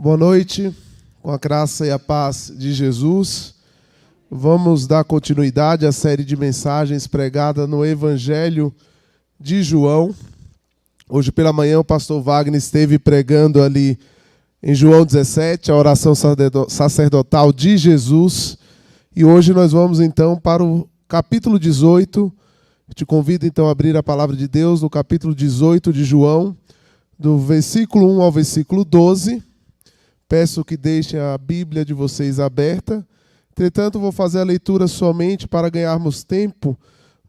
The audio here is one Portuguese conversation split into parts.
Boa noite, com a graça e a paz de Jesus. Vamos dar continuidade à série de mensagens pregada no Evangelho de João. Hoje pela manhã o pastor Wagner esteve pregando ali em João 17, a oração sacerdotal de Jesus. E hoje nós vamos então para o capítulo 18. Eu te convido então a abrir a palavra de Deus no capítulo 18 de João, do versículo 1 ao versículo 12. Peço que deixem a Bíblia de vocês aberta. Entretanto, vou fazer a leitura somente para ganharmos tempo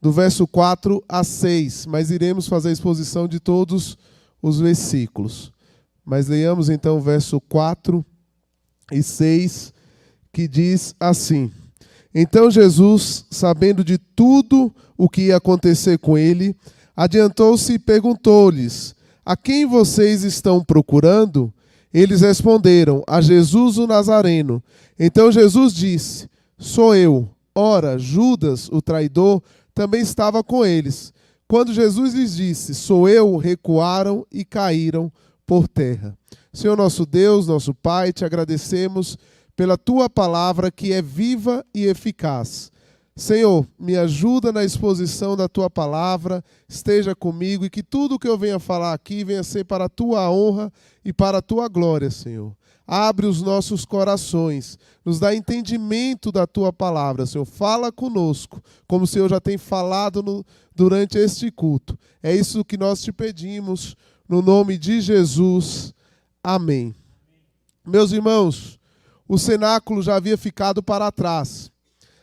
do verso 4 a 6, mas iremos fazer a exposição de todos os versículos. Mas leiamos então o verso 4 e 6, que diz assim: Então Jesus, sabendo de tudo o que ia acontecer com ele, adiantou-se e perguntou-lhes: A quem vocês estão procurando? Eles responderam: A Jesus o Nazareno. Então Jesus disse: Sou eu. Ora, Judas, o traidor, também estava com eles. Quando Jesus lhes disse: Sou eu, recuaram e caíram por terra. Senhor nosso Deus, nosso Pai, te agradecemos pela tua palavra que é viva e eficaz. Senhor, me ajuda na exposição da tua palavra, esteja comigo e que tudo que eu venha falar aqui venha ser para a tua honra e para a tua glória, Senhor. Abre os nossos corações, nos dá entendimento da tua palavra, Senhor. Fala conosco, como o Senhor já tem falado durante este culto. É isso que nós te pedimos, no nome de Jesus. Amém. Meus irmãos, o cenáculo já havia ficado para trás.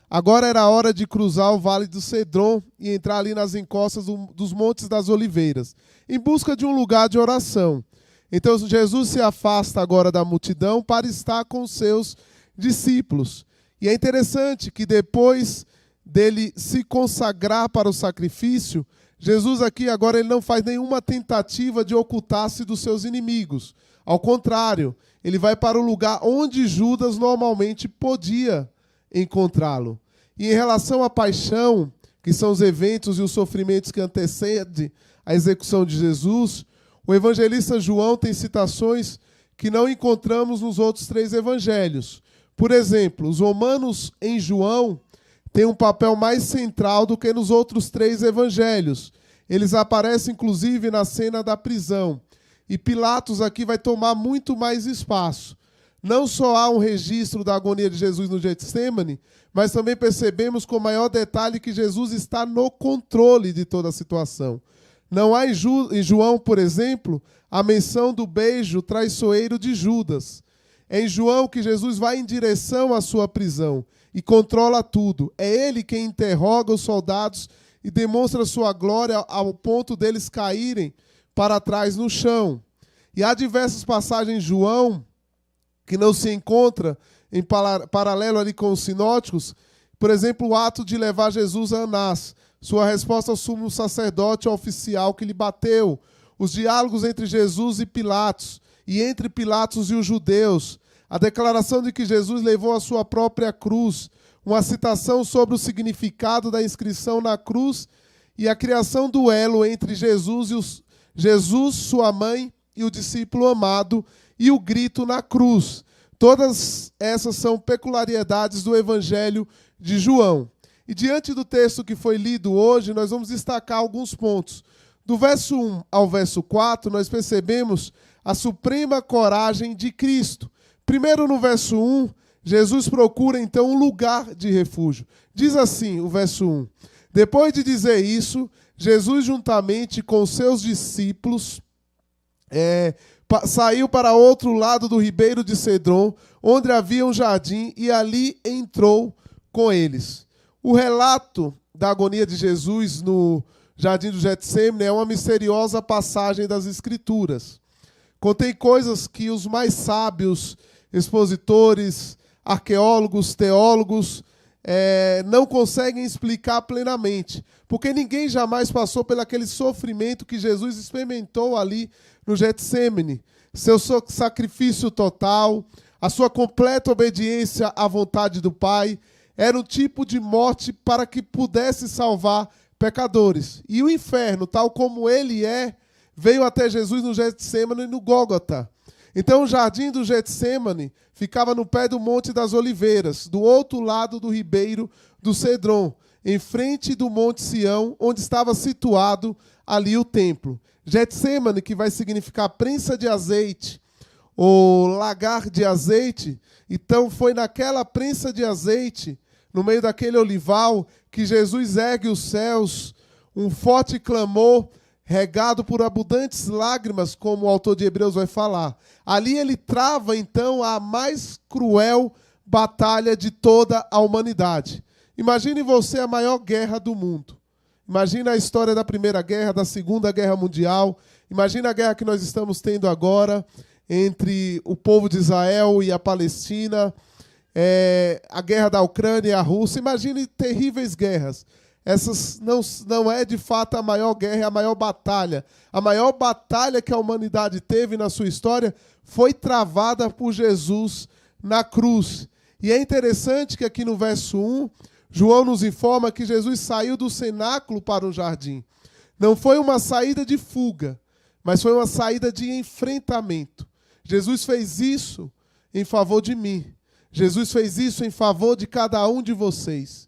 Agora era a hora de cruzar o Vale do Cedron e entrar ali nas encostas dos Montes das Oliveiras, em busca de um lugar de oração. Então Jesus se afasta agora da multidão para estar com seus discípulos. E é interessante que depois dele se consagrar para o sacrifício, Jesus aqui agora ele não faz nenhuma tentativa de ocultar-se dos seus inimigos. Ao contrário, ele vai para o lugar onde Judas normalmente podia encontrá-lo. E em relação à paixão, que são os eventos e os sofrimentos que antecedem a execução de Jesus, o evangelista João tem citações que não encontramos nos outros três evangelhos. Por exemplo, os romanos em João têm um papel mais central do que nos outros três evangelhos. Eles aparecem, inclusive, na cena da prisão. E Pilatos aqui vai tomar muito mais espaço. Não só há um registro da agonia de Jesus no Getsêmani, mas também percebemos com maior detalhe que Jesus está no controle de toda a situação. Não há em João, por exemplo, a menção do beijo traiçoeiro de Judas. É em João que Jesus vai em direção à sua prisão e controla tudo. É ele quem interroga os soldados e demonstra sua glória ao ponto deles caírem para trás no chão. E há diversas passagens em João que não se encontra em paralelo ali com os sinóticos. Por exemplo, o ato de levar Jesus a Anás, sua resposta ao sumo sacerdote oficial que lhe bateu, os diálogos entre Jesus e Pilatos, e entre Pilatos e os judeus, a declaração de que Jesus levou a sua própria cruz, uma citação sobre o significado da inscrição na cruz e a criação do elo entre Jesus, sua mãe e o discípulo amado, e o grito na cruz. Todas essas são peculiaridades do Evangelho de João. E diante do texto que foi lido hoje, nós vamos destacar alguns pontos. Do verso 1 ao verso 4, nós percebemos a suprema coragem de Cristo. Primeiro, no verso 1, Jesus procura então um lugar de refúgio. Diz assim o verso 1. Depois de dizer isso, Jesus, juntamente com seus discípulos, saiu para outro lado do ribeiro de Cedron, onde havia um jardim, e ali entrou com eles. O relato da agonia de Jesus no jardim do Getsêmani é uma misteriosa passagem das Escrituras. Contém coisas que os mais sábios expositores, arqueólogos, teólogos não conseguem explicar plenamente, porque ninguém jamais passou pelo aquele sofrimento que Jesus experimentou ali no Getsêmani. Seu sacrifício total, a sua completa obediência à vontade do Pai, era um tipo de morte para que pudesse salvar pecadores. E o inferno, tal como ele é, veio até Jesus no Getsêmani e no Gólgota. Então o jardim do Getsêmani ficava no pé do Monte das Oliveiras, do outro lado do ribeiro do Cedron, em frente do Monte Sião, onde estava situado ali o templo. Getsêmani, que vai significar prensa de azeite, ou lagar de azeite. Então foi naquela prensa de azeite, no meio daquele olival, que Jesus ergue os céus, um forte clamor, regado por abundantes lágrimas, como o autor de Hebreus vai falar. Ali ele trava, então, a mais cruel batalha de toda a humanidade. Imagine você a maior guerra do mundo. Imagine a história da Primeira Guerra, da Segunda Guerra Mundial. Imagine a guerra que nós estamos tendo agora entre o povo de Israel e a Palestina, a guerra da Ucrânia e a Rússia. Imagine terríveis guerras. Essas não é de fato a maior guerra, é a maior batalha. A maior batalha que a humanidade teve na sua história foi travada por Jesus na cruz. E é interessante que aqui no verso 1, João nos informa que Jesus saiu do cenáculo para o jardim. Não foi uma saída de fuga, mas foi uma saída de enfrentamento. Jesus fez isso em favor de mim. Jesus fez isso em favor de cada um de vocês.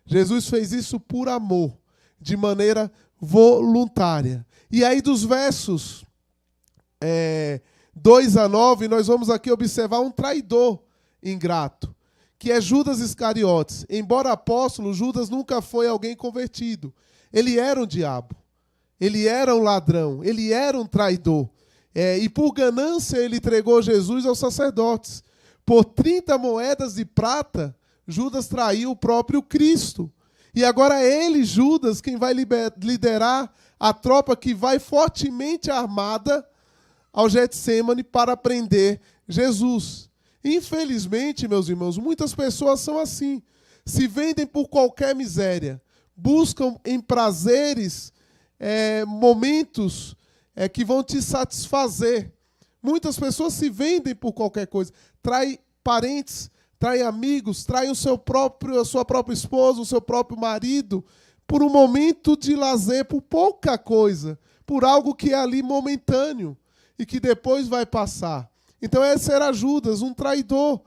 Jesus fez isso por amor, de maneira voluntária. E aí dos versos 2 a 9, nós vamos aqui observar um traidor ingrato, que é Judas Iscariotes. Embora apóstolo, Judas nunca foi alguém convertido. Ele era um diabo, ele era um ladrão, ele era um traidor. E por ganância ele entregou Jesus aos sacerdotes. Por 30 moedas de prata, Judas traiu o próprio Cristo. E agora é ele, Judas, quem vai liderar a tropa que vai fortemente armada ao Getsêmani para prender Jesus. Infelizmente, meus irmãos, muitas pessoas são assim. Se vendem por qualquer miséria. Buscam em prazeres, momentos que vão te satisfazer. Muitas pessoas se vendem por qualquer coisa. Trai parentes, trai amigos, trai a sua própria esposa, o seu próprio marido, por um momento de lazer, por pouca coisa, por algo que é ali momentâneo e que depois vai passar. Então esse era Judas, um traidor.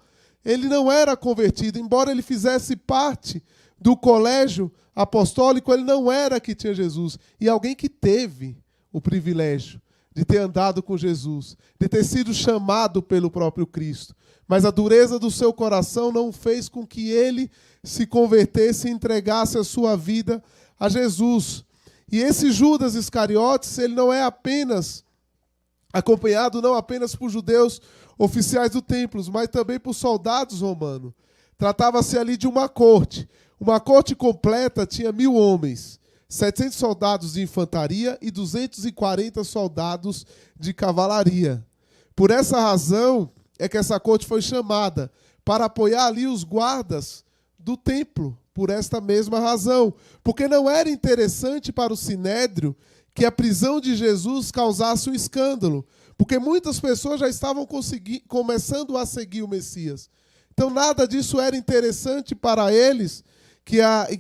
Ele não era convertido, embora ele fizesse parte do colégio apostólico, ele não era que tinha Jesus. E alguém que teve o privilégio de ter andado com Jesus, de ter sido chamado pelo próprio Cristo. Mas a dureza do seu coração não fez com que ele se convertesse e entregasse a sua vida a Jesus. E esse Judas Iscariotes, ele não é apenas acompanhado não apenas por judeus oficiais do templo, mas também por soldados romanos. Tratava-se ali de uma corte. Uma corte completa tinha 1.000 homens, 700 soldados de infantaria e 240 soldados de cavalaria. Por essa razão é que essa corte foi chamada para apoiar ali os guardas do templo, por esta mesma razão. Porque não era interessante para o Sinédrio que a prisão de Jesus causasse um escândalo, porque muitas pessoas já estavam começando a seguir o Messias. Então nada disso era interessante para eles, que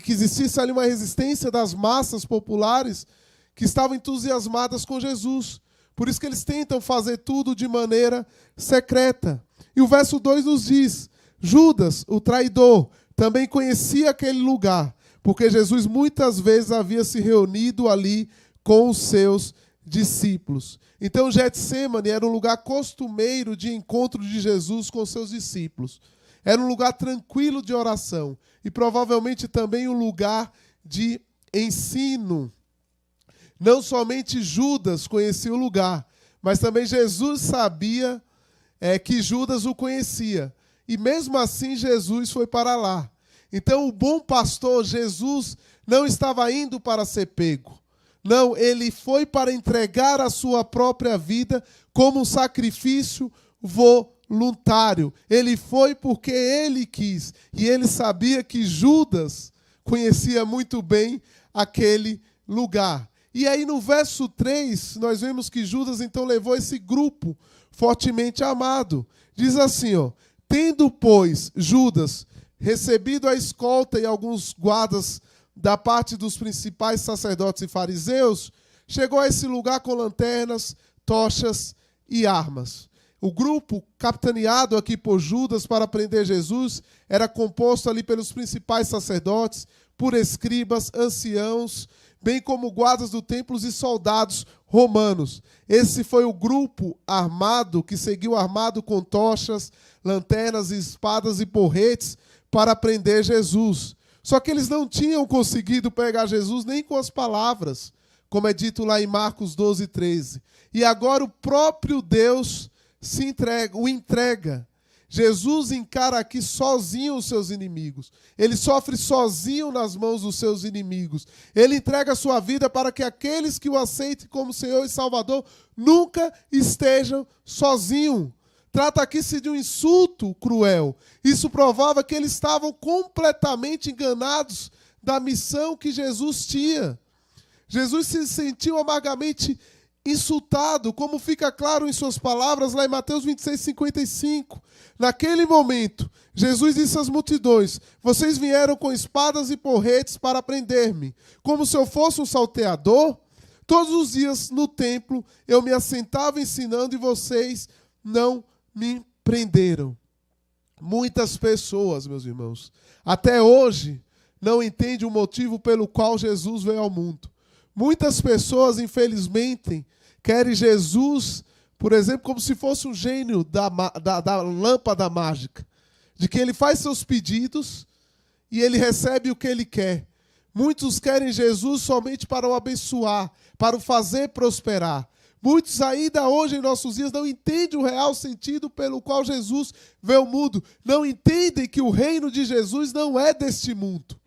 existisse ali uma resistência das massas populares que estavam entusiasmadas com Jesus. Por isso que eles tentam fazer tudo de maneira secreta. E o verso 2 nos diz: Judas, o traidor, também conhecia aquele lugar, porque Jesus muitas vezes havia se reunido ali com os seus discípulos. Então Getsêmani era um lugar costumeiro de encontro de Jesus com seus discípulos. Era um lugar tranquilo de oração e provavelmente também um lugar de ensino. Não somente Judas conhecia o lugar, mas também Jesus sabia que Judas o conhecia. E mesmo assim Jesus foi para lá. Então o bom pastor, Jesus, não estava indo para ser pego. Não, ele foi para entregar a sua própria vida como um sacrifício voluntário. Ele foi porque ele quis. E ele sabia que Judas conhecia muito bem aquele lugar. E aí no verso 3, nós vemos que Judas então levou esse grupo fortemente amado. Diz assim, tendo, pois, Judas recebido a escolta e alguns guardas da parte dos principais sacerdotes e fariseus, chegou a esse lugar com lanternas, tochas e armas. O grupo, capitaneado aqui por Judas para prender Jesus, era composto ali pelos principais sacerdotes, por escribas, anciãos, bem como guardas do templo e soldados romanos. Esse foi o grupo armado, que seguiu armado com tochas, lanternas, espadas e porretes para prender Jesus. Só que eles não tinham conseguido pegar Jesus nem com as palavras, como é dito lá em Marcos 12, 13. E agora o próprio Deus o entrega. Jesus encara aqui sozinho os seus inimigos. Ele sofre sozinho nas mãos dos seus inimigos. Ele entrega a sua vida para que aqueles que o aceitem como Senhor e Salvador nunca estejam sozinhos. Trata aqui-se de um insulto cruel. Isso provava que eles estavam completamente enganados da missão que Jesus tinha. Jesus se sentiu amargamente insultado, como fica claro em suas palavras lá em Mateus 26, 55. Naquele momento, Jesus disse às multidões: vocês vieram com espadas e porretes para prender-me, como se eu fosse um salteador? Todos os dias no templo eu me assentava ensinando e vocês não me prenderam. Muitas pessoas, meus irmãos, até hoje não entendem o motivo pelo qual Jesus veio ao mundo. Muitas pessoas, infelizmente, querem Jesus, por exemplo, como se fosse um gênio da lâmpada mágica, de que ele faz seus pedidos e ele recebe o que ele quer. Muitos querem Jesus somente para o abençoar, para o fazer prosperar. Muitos ainda hoje, em nossos dias, não entendem o real sentido pelo qual Jesus veio ao mundo. Não entendem que o reino de Jesus não é deste mundo.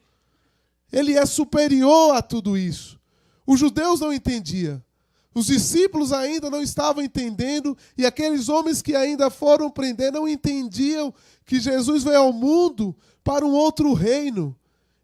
Ele é superior a tudo isso. Os judeus não entendiam. Os discípulos ainda não estavam entendendo, e aqueles homens que ainda foram prender não entendiam que Jesus veio ao mundo para um outro reino.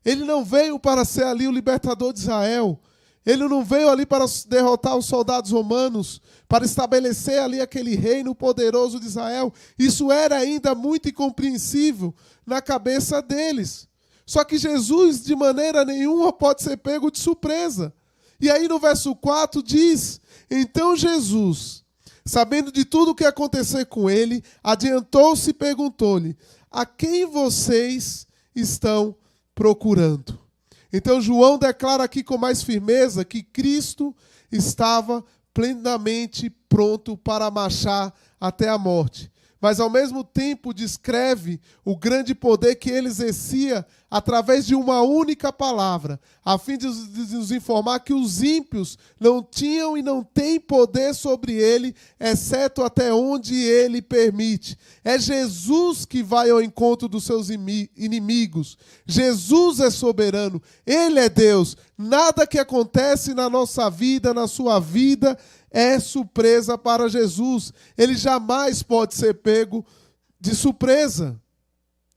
Ele não veio para ser ali o libertador de Israel. Ele não veio ali para derrotar os soldados romanos, para estabelecer ali aquele reino poderoso de Israel. Isso era ainda muito incompreensível na cabeça deles. Só que Jesus, de maneira nenhuma, pode ser pego de surpresa. E aí no verso 4 diz: então Jesus, sabendo de tudo o que ia acontecer com ele, adiantou-se e perguntou-lhe: a quem vocês estão procurando? Então João declara aqui com mais firmeza que Cristo estava plenamente pronto para marchar até a morte. Mas ao mesmo tempo descreve o grande poder que ele exercia através de uma única palavra, a fim de nos informar que os ímpios não tinham e não têm poder sobre ele, exceto até onde ele permite. É Jesus que vai ao encontro dos seus inimigos. Jesus é soberano, ele é Deus. Nada que acontece na nossa vida, na sua vida, é surpresa para Jesus. Ele jamais pode ser pego de surpresa.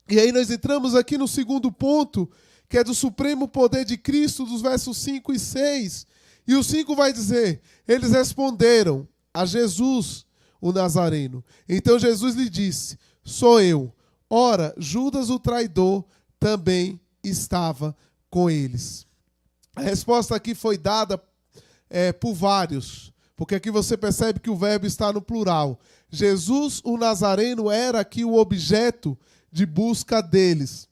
E aí nós entramos aqui no segundo ponto, que é do supremo poder de Cristo, dos versos 5 e 6. E o 5 vai dizer: eles responderam a Jesus, o Nazareno. Então Jesus lhe disse: sou eu. Ora, Judas o traidor também estava com eles. A resposta aqui foi dada por vários, porque aqui você percebe que o verbo está no plural. Jesus, o Nazareno, era aqui o objeto de busca deles.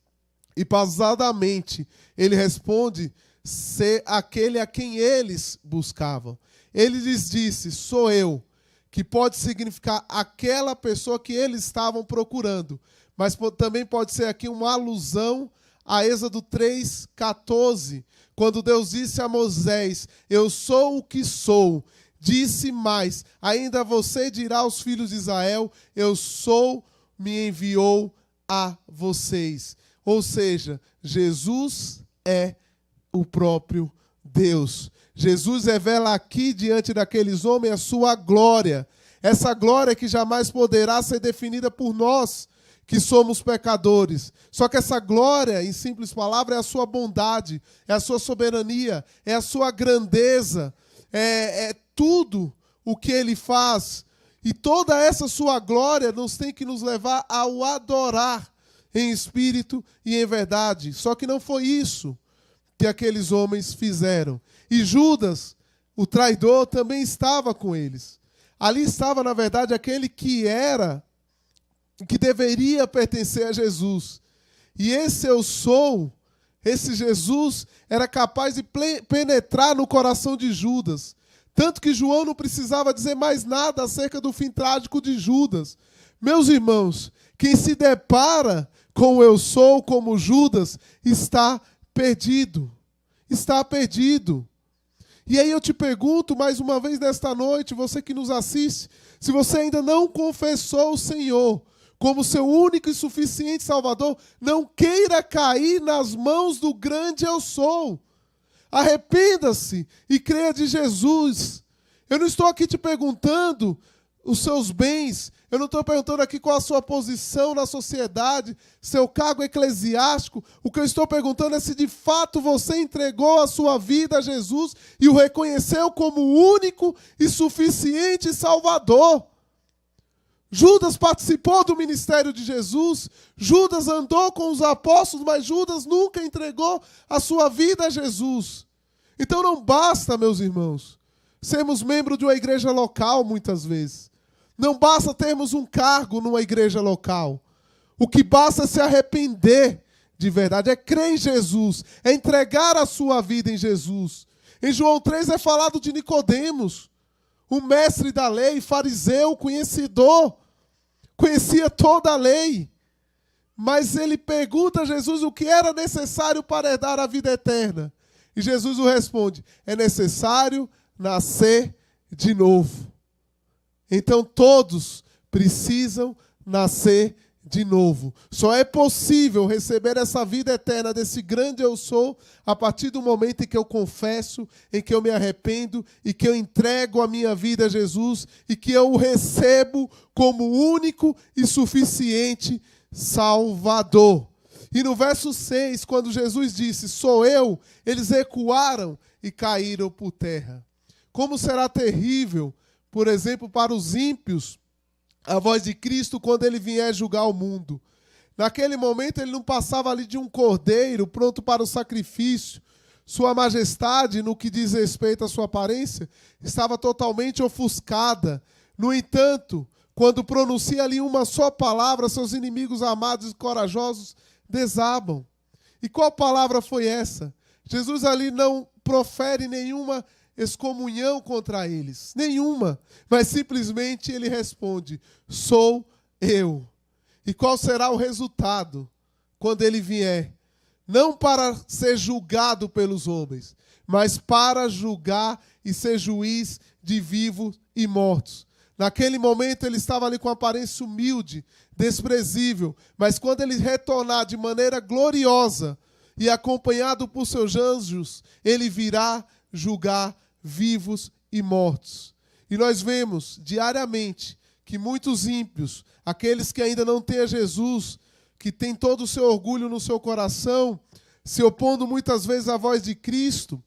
E pausadamente ele responde ser aquele a quem eles buscavam. Ele lhes disse: sou eu, que pode significar aquela pessoa que eles estavam procurando. Mas também pode ser aqui uma alusão a Êxodo 3:14, quando Deus disse a Moisés: eu sou o que sou. Disse mais: ainda você dirá aos filhos de Israel: eu sou, me enviou a vocês. Ou seja, Jesus é o próprio Deus. Jesus revela aqui diante daqueles homens a sua glória. Essa glória que jamais poderá ser definida por nós, que somos pecadores. Só que essa glória, em simples palavras, é a sua bondade, é a sua soberania, é a sua grandeza, é tudo o que ele faz. E toda essa sua glória tem que nos levar ao adorar em espírito e em verdade. Só que não foi isso que aqueles homens fizeram. E Judas, o traidor, também estava com eles. Ali estava, na verdade, aquele que deveria pertencer a Jesus. E esse eu sou, esse Jesus, era capaz de penetrar no coração de Judas. Tanto que João não precisava dizer mais nada acerca do fim trágico de Judas. Meus irmãos, quem se depara com o eu sou como Judas está perdido. Está perdido. E aí eu te pergunto mais uma vez nesta noite, você que nos assiste, se você ainda não confessou o Senhor como seu único e suficiente Salvador, não queira cair nas mãos do grande eu sou. Arrependa-se e creia de Jesus. Eu não estou aqui te perguntando os seus bens, eu não estou perguntando aqui qual a sua posição na sociedade, seu cargo eclesiástico. O que eu estou perguntando é se de fato você entregou a sua vida a Jesus e o reconheceu como único e suficiente Salvador. Judas participou do ministério de Jesus, Judas andou com os apóstolos, mas Judas nunca entregou a sua vida a Jesus. Então não basta, meus irmãos, sermos membros de uma igreja local muitas vezes. Não basta termos um cargo numa igreja local. O que basta é se arrepender de verdade, é crer em Jesus, é entregar a sua vida em Jesus. Em João 3 é falado de Nicodemos, o mestre da lei, fariseu, conhecedor, conhecia toda a lei. Mas ele pergunta a Jesus o que era necessário para herdar a vida eterna. E Jesus o responde: é necessário nascer de novo. Então todos precisam nascer de novo. Só é possível receber essa vida eterna desse grande eu sou a partir do momento em que eu confesso, em que eu me arrependo e que eu entrego a minha vida a Jesus e que eu o recebo como único e suficiente Salvador. E no verso 6, quando Jesus disse, sou eu, eles recuaram e caíram por terra. Como será terrível, por exemplo, para os ímpios, a voz de Cristo quando ele vier julgar o mundo. Naquele momento ele não passava ali de um cordeiro pronto para o sacrifício. Sua majestade, no que diz respeito à sua aparência, estava totalmente ofuscada. No entanto, quando pronuncia ali uma só palavra, seus inimigos amados e corajosos desabam. E qual palavra foi essa? Jesus ali não profere nenhuma excomunhão contra eles, nenhuma, mas simplesmente ele responde, sou eu. E qual será o resultado quando ele vier? Não para ser julgado pelos homens, mas para julgar e ser juiz de vivos e mortos. Naquele momento ele estava ali com aparência humilde, desprezível, mas quando ele retornar de maneira gloriosa e acompanhado por seus anjos, ele virá julgar vivos e mortos. E nós vemos diariamente que muitos ímpios, aqueles que ainda não têm a Jesus, que têm todo o seu orgulho no seu coração, se opondo muitas vezes à voz de Cristo,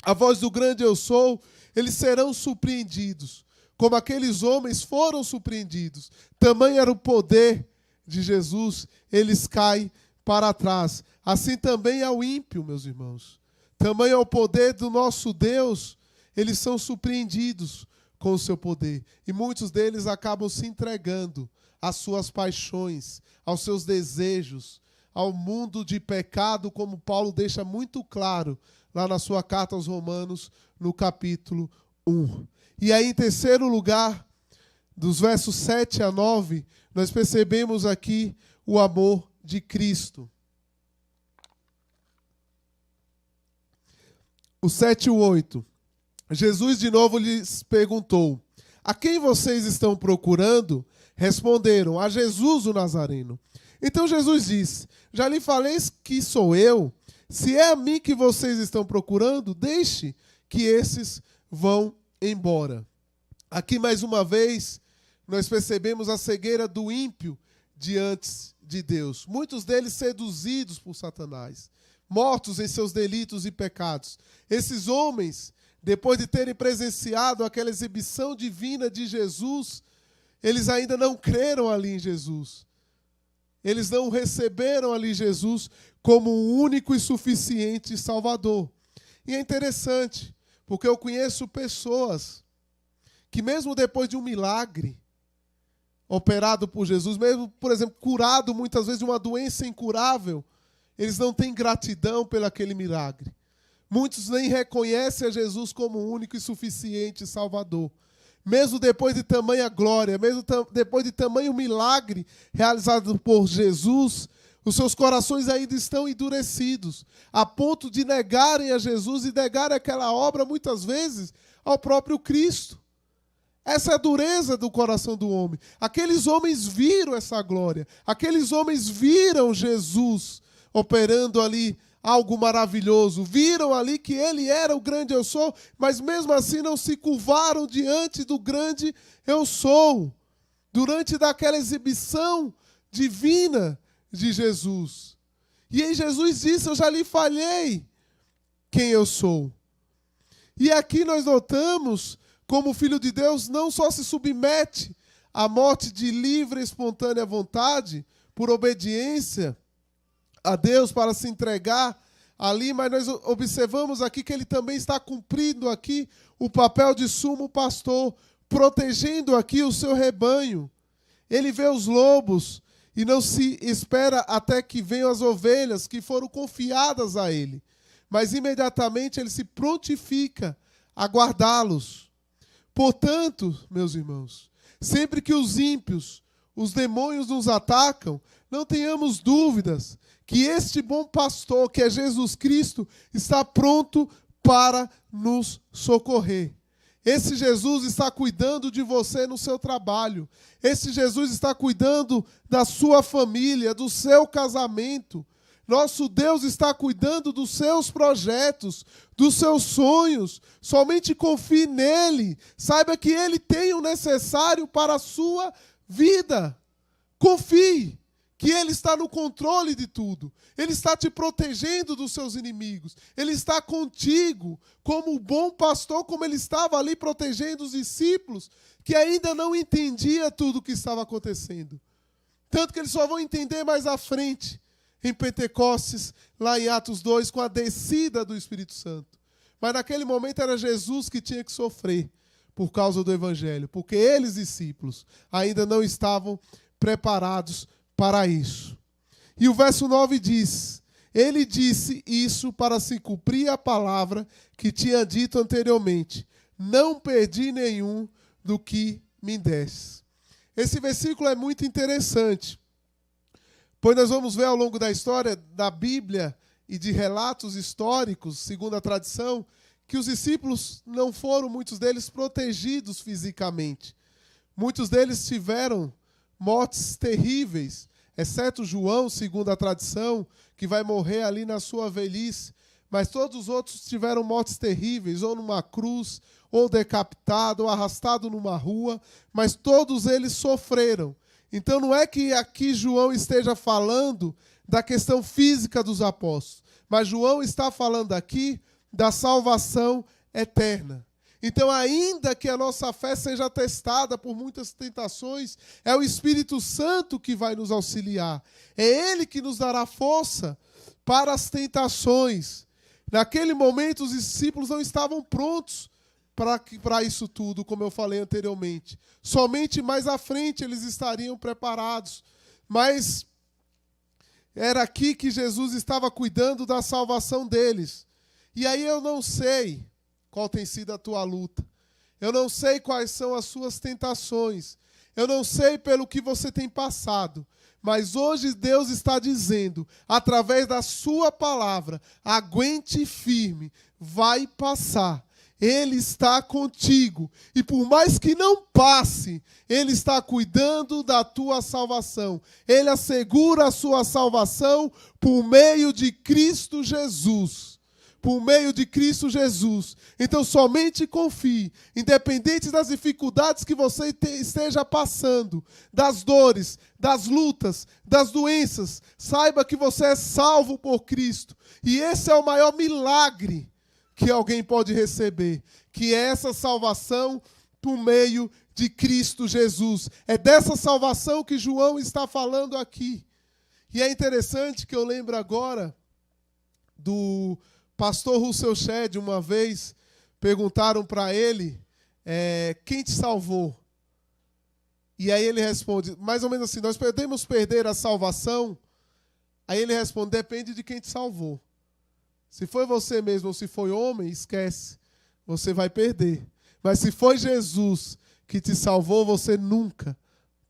à voz do grande eu sou, eles serão surpreendidos, como aqueles homens foram surpreendidos. Tamanho era o poder de Jesus, eles caem para trás. Assim também é o ímpio, meus irmãos. Tamanho é o poder do nosso Deus, eles são surpreendidos com o seu poder. E muitos deles acabam se entregando às suas paixões, aos seus desejos, ao mundo de pecado, como Paulo deixa muito claro lá na sua carta aos Romanos, no capítulo 1. E aí, em terceiro lugar, dos versos 7 a 9, nós percebemos aqui o amor de Cristo. O 7 e o 8. Jesus de novo lhes perguntou, a quem vocês estão procurando? Responderam, a Jesus o Nazareno. Então Jesus disse, já lhe falei que sou eu. Se é a mim que vocês estão procurando, deixe que esses vão embora. Aqui mais uma vez, nós percebemos a cegueira do ímpio diante de Deus. Muitos deles seduzidos por Satanás, mortos em seus delitos e pecados. Esses homens, depois de terem presenciado aquela exibição divina de Jesus, eles ainda não creram ali em Jesus. Eles não receberam ali Jesus como o único e suficiente Salvador. E é interessante, porque eu conheço pessoas que mesmo depois de um milagre operado por Jesus, mesmo, por exemplo, curado muitas vezes de uma doença incurável, eles não têm gratidão pelo aquele milagre. Muitos nem reconhecem a Jesus como o único e suficiente Salvador. Mesmo depois de tamanha glória, mesmo depois de tamanho milagre realizado por Jesus, os seus corações ainda estão endurecidos, a ponto de negarem a Jesus e negarem aquela obra, muitas vezes, ao próprio Cristo. Essa é a dureza do coração do homem. Aqueles homens viram essa glória. Aqueles homens viram Jesus operando ali algo maravilhoso. Viram ali que ele era o grande eu sou, mas mesmo assim não se curvaram diante do grande eu sou. Durante daquela exibição divina de Jesus. E aí Jesus disse, eu já lhe falei quem eu sou. E aqui nós notamos como o Filho de Deus não só se submete à morte de livre e espontânea vontade, por obediência a Deus para se entregar ali, mas nós observamos aqui que ele também está cumprindo aqui o papel de sumo pastor, protegendo aqui o seu rebanho. Ele vê os lobos e não se espera até que venham as ovelhas que foram confiadas a ele, mas imediatamente ele se prontifica a guardá-los. Portanto, meus irmãos, sempre que os ímpios, os demônios nos atacam, não tenhamos dúvidas que este bom pastor, que é Jesus Cristo, está pronto para nos socorrer. Esse Jesus está cuidando de você no seu trabalho. Esse Jesus está cuidando da sua família, do seu casamento. Nosso Deus está cuidando dos seus projetos, dos seus sonhos. Somente confie nele. Saiba que ele tem o necessário para a sua vida. Confie que ele está no controle de tudo. Ele está te protegendo dos seus inimigos. Ele está contigo como um bom pastor, como ele estava ali protegendo os discípulos que ainda não entendiam tudo o que estava acontecendo. Tanto que eles só vão entender mais à frente, em Pentecostes, lá em Atos 2, com a descida do Espírito Santo. Mas naquele momento era Jesus que tinha que sofrer por causa do Evangelho, porque eles, discípulos, ainda não estavam preparados para isso. E o verso 9 diz, ele disse isso para se cumprir a palavra que tinha dito anteriormente, não perdi nenhum do que me desse. Esse versículo é muito interessante, pois nós vamos ver ao longo da história da Bíblia e de relatos históricos, segundo a tradição, que os discípulos não foram, muitos deles, protegidos fisicamente. Muitos deles tiveram mortes terríveis, exceto João, segundo a tradição, que vai morrer ali na sua velhice. Mas todos os outros tiveram mortes terríveis, ou numa cruz, ou decapitado, ou arrastado numa rua, mas todos eles sofreram. Então não é que aqui João esteja falando da questão física dos apóstolos, mas João está falando aqui da salvação eterna. Então, ainda que a nossa fé seja testada por muitas tentações, é o Espírito Santo que vai nos auxiliar. É Ele que nos dará força para as tentações. Naquele momento, os discípulos não estavam prontos para isso tudo, como eu falei anteriormente. Somente mais à frente eles estariam preparados. Mas era aqui que Jesus estava cuidando da salvação deles. E aí eu não sei qual tem sido a tua luta. Eu não sei quais são as suas tentações. Eu não sei pelo que você tem passado. Mas hoje Deus está dizendo, através da sua palavra, aguente firme, vai passar. Ele está contigo. E por mais que não passe, Ele está cuidando da tua salvação. Ele assegura a sua salvação por meio de Cristo Jesus. Por meio de Cristo Jesus. Então somente confie, independente das dificuldades que você esteja passando, das dores, das lutas, das doenças, saiba que você é salvo por Cristo. E esse é o maior milagre que alguém pode receber, que é essa salvação por meio de Cristo Jesus. É dessa salvação que João está falando aqui. E é interessante que eu lembro agora do pastor Russell Shedd. Uma vez perguntaram para ele quem te salvou? E aí ele responde, mais ou menos assim, nós podemos perder a salvação? Aí ele responde, depende de quem te salvou. Se foi você mesmo ou se foi homem, esquece, você vai perder. Mas se foi Jesus que te salvou, você nunca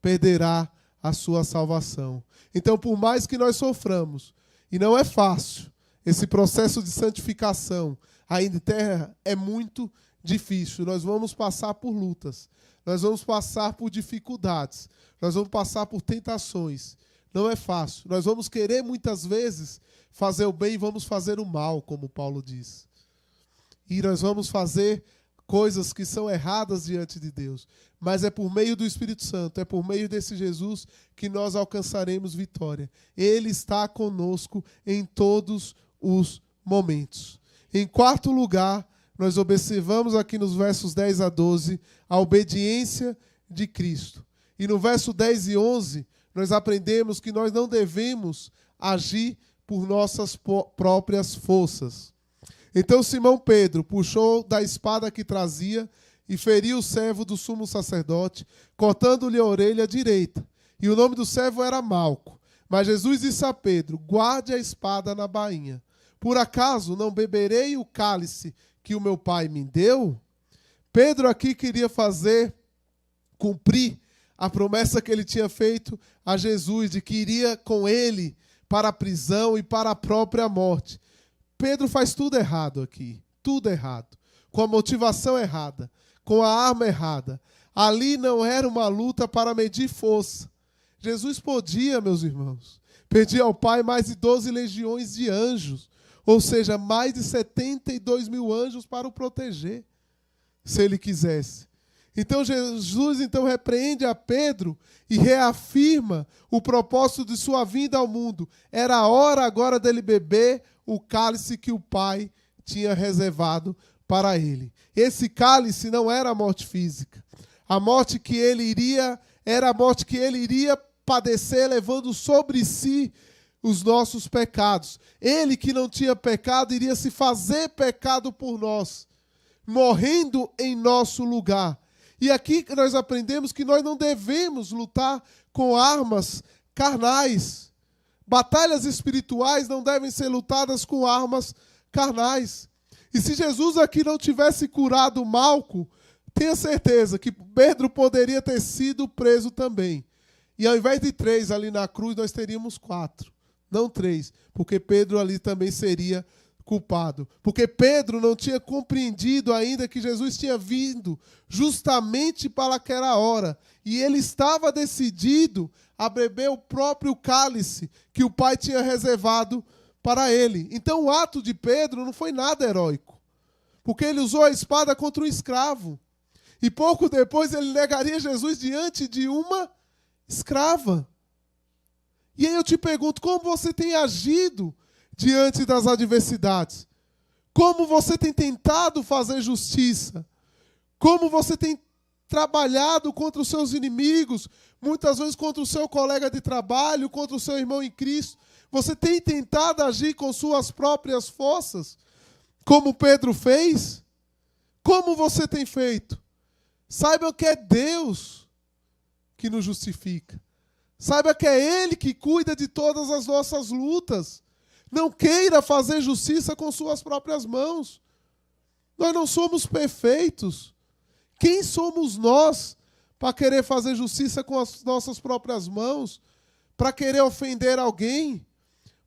perderá a sua salvação. Então, por mais que nós soframos, e não é fácil, esse processo de santificação ainda em terra é muito difícil. Nós vamos passar por lutas, nós vamos passar por dificuldades, nós vamos passar por tentações. Não é fácil. Nós vamos querer muitas vezes fazer o bem e vamos fazer o mal, como Paulo diz. E nós vamos fazer coisas que são erradas diante de Deus. Mas é por meio do Espírito Santo, é por meio desse Jesus que nós alcançaremos vitória. Ele está conosco em todos os momentos. Em quarto lugar, nós observamos aqui nos versos 10 a 12 a obediência de Cristo. E no verso 10 e 11, nós aprendemos que nós não devemos agir por nossas próprias forças. Então Simão Pedro puxou da espada que trazia e feriu o servo do sumo sacerdote, cortando-lhe a orelha direita. E o nome do servo era Malco. Mas Jesus disse a Pedro, guarde a espada na bainha. Por acaso não beberei o cálice que o meu pai me deu? Pedro aqui queria cumprir a promessa que ele tinha feito a Jesus, de que iria com ele para a prisão e para a própria morte. Pedro faz tudo errado aqui, tudo errado, com a motivação errada, com a arma errada. Ali não era uma luta para medir força. Jesus podia, meus irmãos, pedir ao Pai mais de 12 legiões de anjos, ou seja, mais de 72 mil anjos para o proteger, se ele quisesse. Então Jesus repreende a Pedro e reafirma o propósito de sua vinda ao mundo. Era a hora agora dele beber o cálice que o Pai tinha reservado para ele. Esse cálice não era a morte física. A morte que ele iria era a morte que ele iria padecer, levando sobre si os nossos pecados. Ele que não tinha pecado iria se fazer pecado por nós, morrendo em nosso lugar. E aqui nós aprendemos que nós não devemos lutar com armas carnais. Batalhas espirituais não devem ser lutadas com armas carnais. E se Jesus aqui não tivesse curado Malco, tenha certeza que Pedro poderia ter sido preso também. E ao invés de 3 ali na cruz, nós teríamos 4, não 3, porque Pedro ali também seria culpado. Porque Pedro não tinha compreendido ainda que Jesus tinha vindo justamente para aquela hora. E ele estava decidido a beber o próprio cálice que o Pai tinha reservado para ele. Então o ato de Pedro não foi nada heróico, porque ele usou a espada contra um escravo. E pouco depois ele negaria Jesus diante de uma escrava. E aí eu te pergunto, como você tem agido diante das adversidades? Como você tem tentado fazer justiça? Como você tem trabalhado contra os seus inimigos, muitas vezes contra o seu colega de trabalho, contra o seu irmão em Cristo? Você tem tentado agir com suas próprias forças, como Pedro fez? Como você tem feito? Saiba que é Deus que nos justifica. Saiba que é Ele que cuida de todas as nossas lutas. Não queira fazer justiça com suas próprias mãos. Nós não somos perfeitos. Quem somos nós para querer fazer justiça com as nossas próprias mãos? Para querer ofender alguém?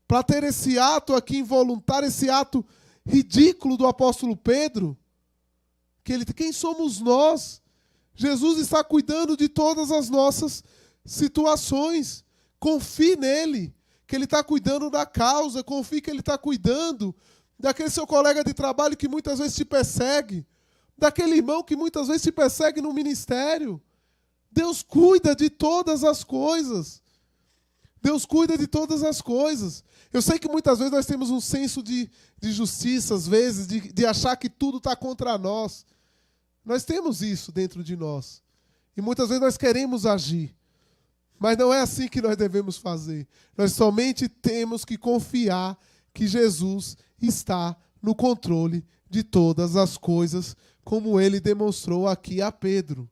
Para ter esse ato aqui involuntário, esse ato ridículo do apóstolo Pedro? Quem somos nós? Jesus está cuidando de todas as nossas situações. Confie nele, que ele está cuidando da causa. Confie que ele está cuidando daquele seu colega de trabalho que muitas vezes te persegue, daquele irmão que muitas vezes te persegue no ministério. Deus cuida de todas as coisas. Deus cuida de todas as coisas. Eu sei que muitas vezes nós temos um senso de justiça, às vezes, de achar que tudo está contra nós. Nós temos isso dentro de nós. E muitas vezes nós queremos agir. Mas não é assim que nós devemos fazer. Nós somente temos que confiar que Jesus está no controle de todas as coisas, como ele demonstrou aqui a Pedro.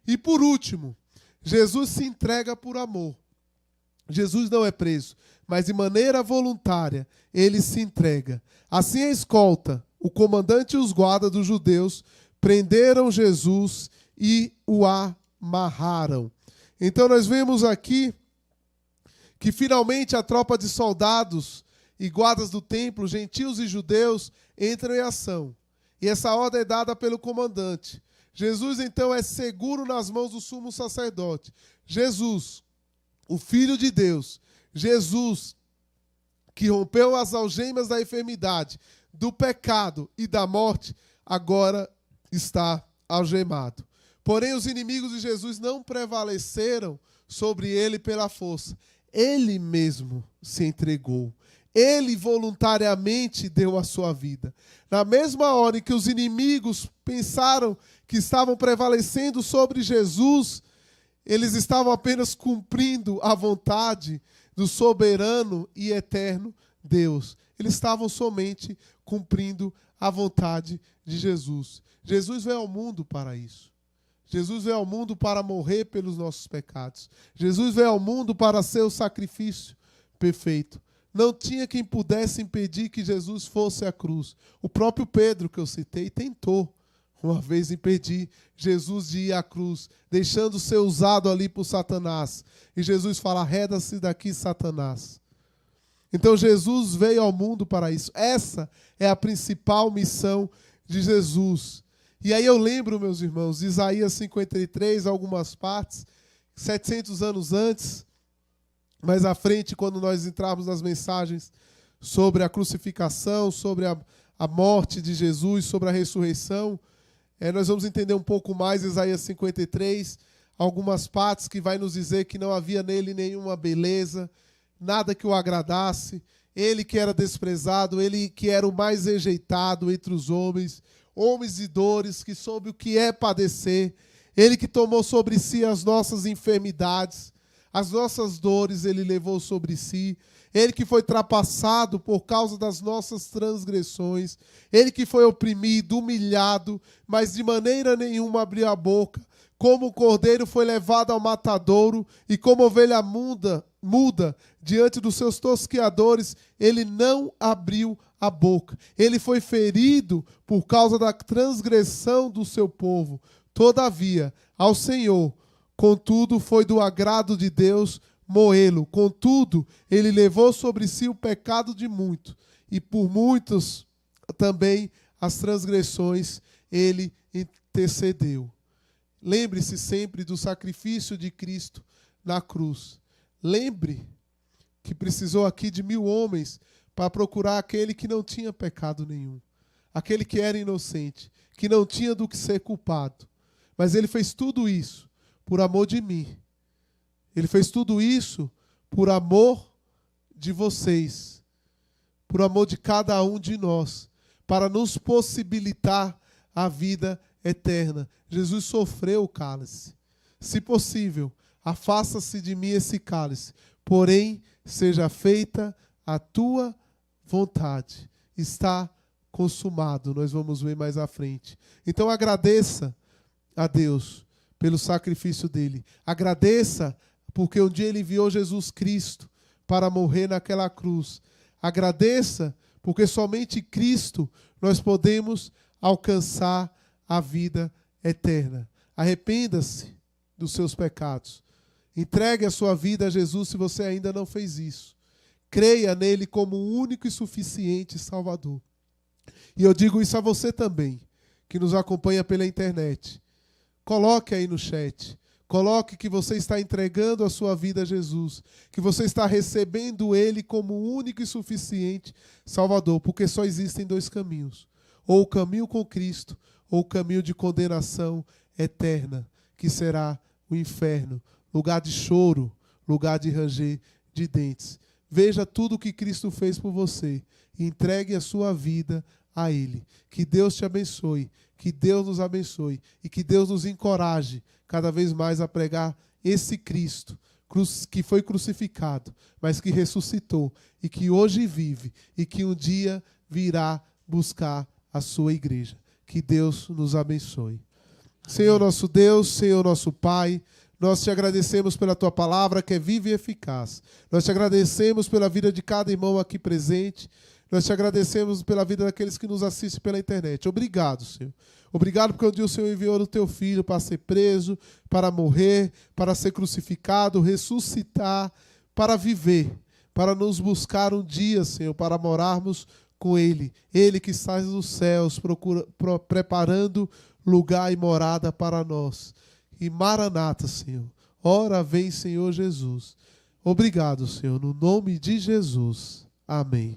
E por último, Jesus se entrega por amor. Jesus não é preso, mas de maneira voluntária ele se entrega. Assim a escolta, o comandante e os guardas dos judeus prenderam Jesus e o amarraram. Então nós vemos aqui que finalmente a tropa de soldados e guardas do templo, gentios e judeus, entram em ação. E essa ordem é dada pelo comandante. Jesus então é seguro nas mãos do sumo sacerdote. Jesus, o Filho de Deus, Jesus, que rompeu as algemas da enfermidade, do pecado e da morte, agora está algemado. Porém, os inimigos de Jesus não prevaleceram sobre ele pela força. Ele mesmo se entregou. Ele voluntariamente deu a sua vida. Na mesma hora em que os inimigos pensaram que estavam prevalecendo sobre Jesus, eles estavam apenas cumprindo a vontade do soberano e eterno Deus. Eles estavam somente cumprindo a vontade de Jesus. Jesus veio ao mundo para isso. Jesus veio ao mundo para morrer pelos nossos pecados. Jesus veio ao mundo para ser o sacrifício perfeito. Não tinha quem pudesse impedir que Jesus fosse à cruz. O próprio Pedro, que eu citei, tentou uma vez impedir Jesus de ir à cruz, deixando ser usado ali por Satanás. E Jesus fala: arreda-se daqui, Satanás. Então Jesus veio ao mundo para isso. Essa é a principal missão de Jesus. E aí eu lembro, meus irmãos, de Isaías 53, algumas partes, 700 anos antes, mais à frente, quando nós entrarmos nas mensagens sobre a crucificação, sobre a morte de Jesus, sobre a ressurreição, nós vamos entender um pouco mais Isaías 53, algumas partes que vai nos dizer que não havia nele nenhuma beleza, nada que o agradasse, ele que era desprezado, ele que era o mais rejeitado entre os homens de dores, que soube o que é padecer, ele que tomou sobre si as nossas enfermidades, as nossas dores ele levou sobre si, ele que foi trapassado por causa das nossas transgressões, ele que foi oprimido, humilhado, mas de maneira nenhuma abriu a boca, como o cordeiro foi levado ao matadouro e como ovelha muda diante dos seus tosqueadores, ele não abriu a boca. Ele foi ferido por causa da transgressão do seu povo. Todavia, ao Senhor, contudo, foi do agrado de Deus moê-lo. Contudo, ele levou sobre si o pecado de muitos, e por muitos também as transgressões ele intercedeu. Lembre-se sempre do sacrifício de Cristo na cruz. Lembre que precisou aqui de 1000 homens para procurar aquele que não tinha pecado nenhum, aquele que era inocente, que não tinha do que ser culpado. Mas ele fez tudo isso por amor de mim. Ele fez tudo isso por amor de vocês, por amor de cada um de nós, para nos possibilitar a vida eterna. Jesus sofreu o cálice. Se possível, afasta-se de mim esse cálice, porém, seja feita a tua vontade. Está consumado, nós vamos ver mais à frente. Então agradeça a Deus pelo sacrifício dele. Agradeça porque um dia ele enviou Jesus Cristo para morrer naquela cruz. Agradeça porque somente Cristo nós podemos alcançar a vida eterna. Arrependa-se dos seus pecados. Entregue a sua vida a Jesus se você ainda não fez isso. Creia nele como o único e suficiente Salvador. E eu digo isso a você também, que nos acompanha pela internet. Coloque aí no chat. Coloque que você está entregando a sua vida a Jesus. Que você está recebendo ele como o único e suficiente Salvador. Porque só existem 2 caminhos. Ou o caminho com Cristo, ou o caminho de condenação eterna, que será o inferno. Lugar de choro, lugar de ranger de dentes. Veja tudo o que Cristo fez por você e entregue a sua vida a Ele. Que Deus te abençoe, que Deus nos abençoe e que Deus nos encoraje cada vez mais a pregar esse Cristo que foi crucificado, mas que ressuscitou e que hoje vive e que um dia virá buscar a sua igreja. Que Deus nos abençoe. Senhor nosso Deus, Senhor nosso Pai, nós te agradecemos pela tua palavra que é viva e eficaz. Nós te agradecemos pela vida de cada irmão aqui presente. Nós te agradecemos pela vida daqueles que nos assistem pela internet. Obrigado, Senhor. Obrigado porque um dia o Senhor enviou o teu filho para ser preso, para morrer, para ser crucificado, ressuscitar, para viver, para nos buscar um dia, Senhor, para morarmos com Ele. Ele que está nos céus, preparando lugar e morada para nós. E Maranata, Senhor. Ora vem, Senhor Jesus. Obrigado, Senhor, no nome de Jesus. Amém.